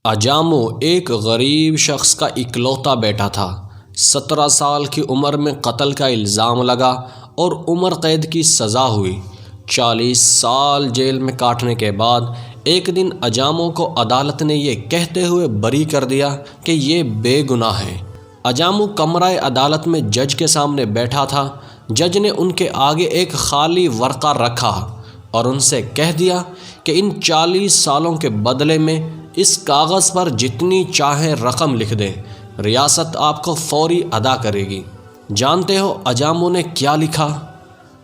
اجامو ایک غریب شخص کا اکلوتا بیٹا تھا۔ 17 سال کی عمر میں قتل کا الزام لگا اور عمر قید کی سزا ہوئی۔ 40 سال جیل میں کاٹنے کے بعد ایک دن اجامو کو عدالت نے یہ کہتے ہوئے بری کر دیا کہ یہ بے گناہ ہے۔ اجامو کمرہ عدالت میں جج کے سامنے بیٹھا تھا۔ جج نے ان کے آگے ایک خالی ورقہ رکھا اور ان سے کہہ دیا کہ ان 40 سالوں کے بدلے میں اس کاغذ پر جتنی چاہیں رقم لکھ دیں، ریاست آپ کو فوری ادا کرے گی۔ جانتے ہو اجامو نے کیا لکھا؟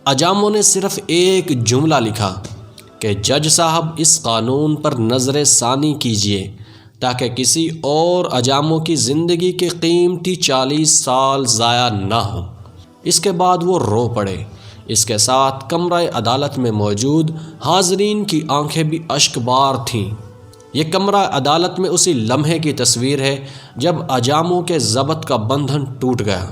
اجامو نے صرف ایک جملہ لکھا کہ جج صاحب اس قانون پر نظر ثانی کیجئے تاکہ کسی اور اجامو کی زندگی کے قیمتی 40 سال ضائع نہ ہوں۔ اس کے بعد وہ رو پڑے۔ اس کے ساتھ کمرہ عدالت میں موجود حاضرین کی آنکھیں بھی اشک بار تھیں۔ یہ کمرہ عدالت میں اسی لمحے کی تصویر ہے جب اجامو کے ضبط کا بندھن ٹوٹ گیا۔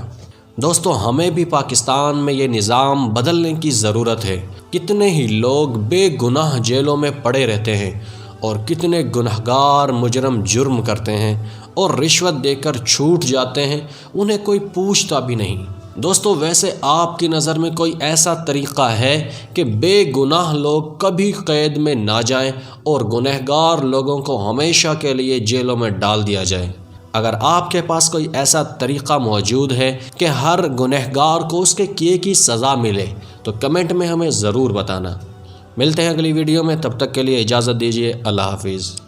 دوستو، ہمیں بھی پاکستان میں یہ نظام بدلنے کی ضرورت ہے۔ کتنے ہی لوگ بے گناہ جیلوں میں پڑے رہتے ہیں اور کتنے گنہگار مجرم جرم کرتے ہیں اور رشوت دے کر چھوٹ جاتے ہیں، انہیں کوئی پوچھتا بھی نہیں۔ دوستو، ویسے آپ کی نظر میں کوئی ایسا طریقہ ہے کہ بے گناہ لوگ کبھی قید میں نہ جائیں اور گنہگار لوگوں کو ہمیشہ کے لیے جیلوں میں ڈال دیا جائے؟ اگر آپ کے پاس کوئی ایسا طریقہ موجود ہے کہ ہر گنہگار کو اس کے کیے کی سزا ملے تو کمنٹ میں ہمیں ضرور بتانا۔ ملتے ہیں اگلی ویڈیو میں، تب تک کے لیے اجازت دیجیے۔ اللہ حافظ۔